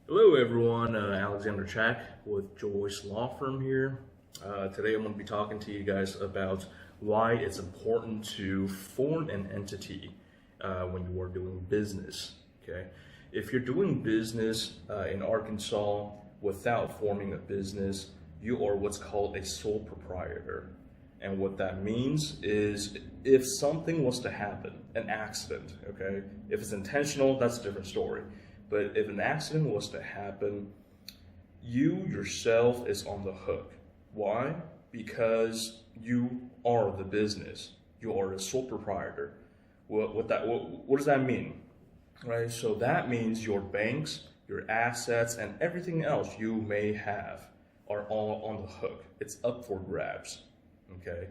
Hello everyone, Alexander Chak with Joyce Law Firm here. Today I'm going to be talking to you guys about why it's important to form an entity when you are doing business. Okay, if you're doing business in Arkansas without forming a business, you are what's called a sole proprietor. And what that means is if something was to happen, an accident, okay, if it's intentional, that's a different story. But if an accident was to happen, you yourself is on the hook. Why? Because you are the business. You are a sole proprietor. What does that mean? Right? So that means your banks, your assets, and everything else you may have are all on the hook. It's up for grabs. Okay.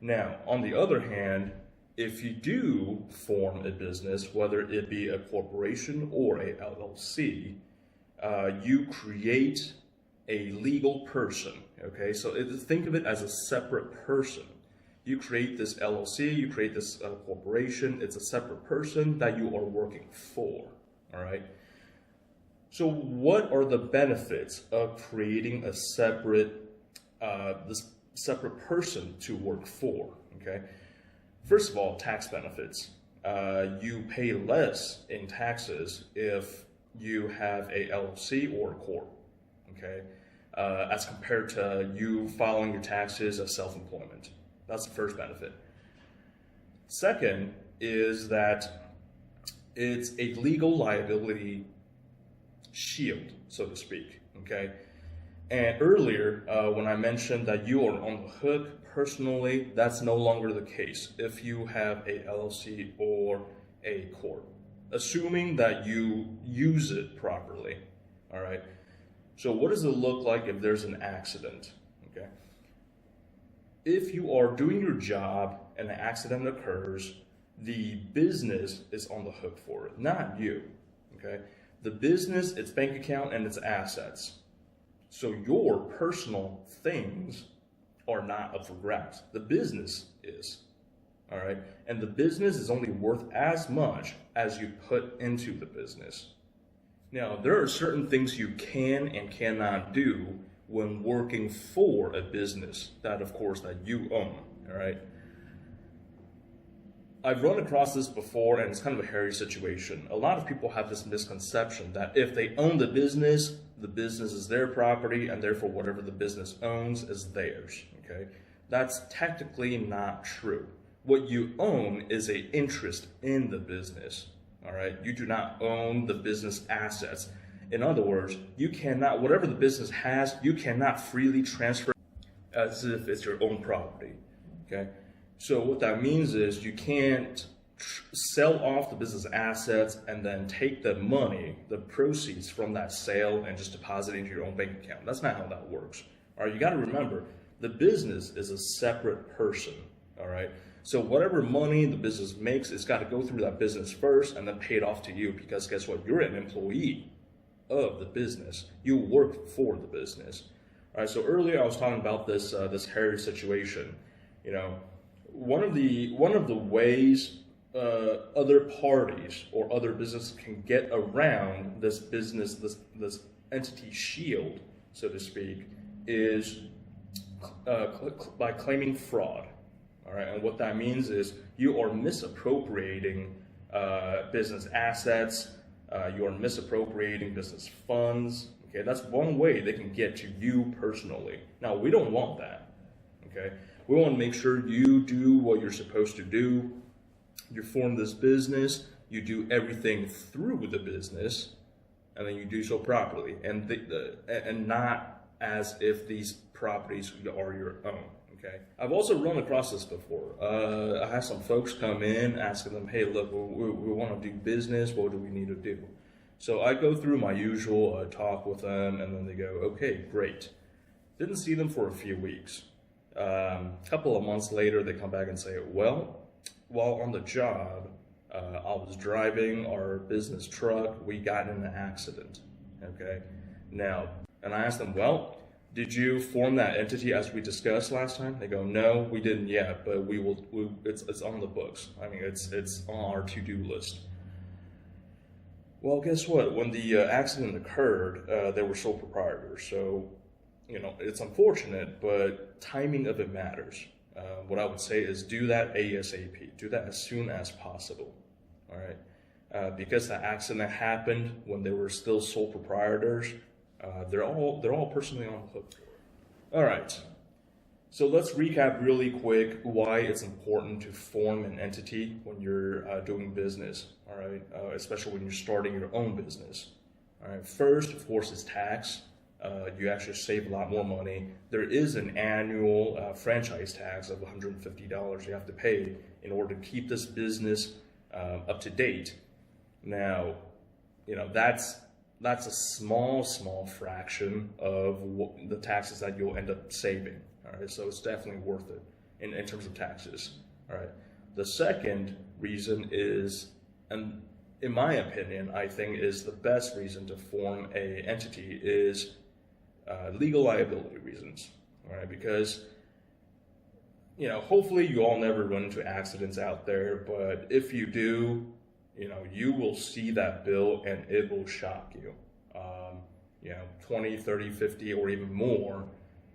Now, on the other hand, if you do form a business, whether it be a corporation or a LLC, you create a legal person. Okay, so think of it as a separate person. You create this LLC, you create this corporation. It's a separate person that you are working for. All right. So, what are the benefits of creating a separate this separate person to work for? Okay. First of all, tax benefits. You pay less in taxes if you have a LLC or a corp, okay, as compared to you filing your taxes as self-employment. That's the first benefit. Second is that it's a legal liability shield, so to speak, okay? And earlier, when I mentioned that you are on the hook personally, that's no longer the case if you have a LLC or a corp, assuming that you use it properly. All right. So what does it look like if there's an accident? Okay. If you are doing your job and an accident occurs, the business is on the hook for it, not you. Okay. The business, its bank account, and its assets. So your personal things are not up for grabs. The business is. All right. And the business is only worth as much as you put into the business. Now, there are certain things you can and cannot do when working for a business that, of course, that you own. All right. I've run across this before, and it's kind of a hairy situation. A lot of people have this misconception that if they own the business is their property, and therefore whatever the business owns is theirs, okay? That's technically not true. What you own is an interest in the business, all right? You do not own the business assets. In other words, you cannot, whatever the business has, you cannot freely transfer as if it's your own property, okay? So what that means is you can't sell off the business assets and then take the money, the proceeds from that sale, and just deposit it into your own bank account. That's not how that works. All right, you got to remember, the business is a separate person. All right, so whatever money the business makes, it's got to go through that business first and then pay it off to you, because guess what? You're an employee of the business. You work for the business. All right, so earlier I was talking about this hairy situation. You know, one of the ways other parties or other businesses can get around this business, this entity shield, so to speak, is by claiming fraud. All right, and what that means is you are misappropriating business assets, you are misappropriating business funds. Okay, that's one way they can get to you personally. Now, we don't want that. Okay, we want to make sure you do what you're supposed to do. You form this business, you do everything through the business, and then you do so properly, and and not as if these properties are your own. Okay. I've also run across this before. I had some folks come in asking them, "Hey, look, we want to do business. What do we need to do?" So I go through my usual talk with them, and then they go, "Okay, great." Didn't see them for a few weeks. Couple of months later, they come back and say, "Well, while on the job, I was driving our business truck. We got in an accident." Okay. Now, and I asked them, "Well, did you form that entity as we discussed last time?" They go, "No, we didn't yet, but we will. We, it's on the books. I mean, it's on our to-do list." Well, guess what? When the accident occurred, they were sole proprietors. So, it's unfortunate, but timing of it matters. What I would say is do that ASAP. Do that as soon as possible. All right. Because the accident happened when they were still sole proprietors, they're all personally on the hook for it. All right. So let's recap really quick why it's important to form an entity when you're doing business, all right, especially when you're starting your own business. All right, first, of course, is tax. You actually save a lot more money. There is an annual franchise tax of $150 you have to pay in order to keep this business up to date. Now, that's a small fraction of the taxes that you'll end up saving. All right, so it's definitely worth it in terms of taxes. All right. The second reason is, and in my opinion, I think is the best reason to form a entity is legal liability reasons. All right, because hopefully you all never run into accidents out there, but if you do, you will see that bill and it will shock you. 20, 30, 50, or even more.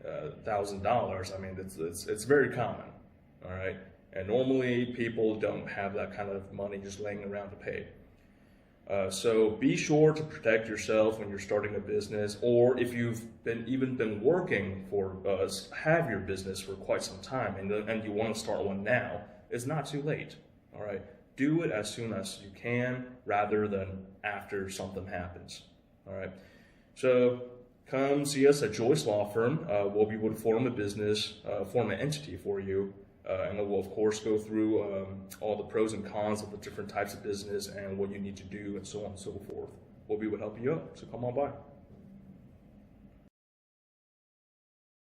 $1,000. I mean, it's very common. All right, and normally people don't have that kind of money just laying around to pay. So be sure to protect yourself when you're starting a business, or if you've been working have your business for quite some time, and you want to start one now. It's not too late. All right, do it as soon as you can, rather than after something happens. All right, so come see us at Joyce Law Firm. We'll be able to form an entity for you, and we'll of course go through all the pros and cons of the different types of business and what you need to do and so on and so forth. We'll be able to help you out, so come on by.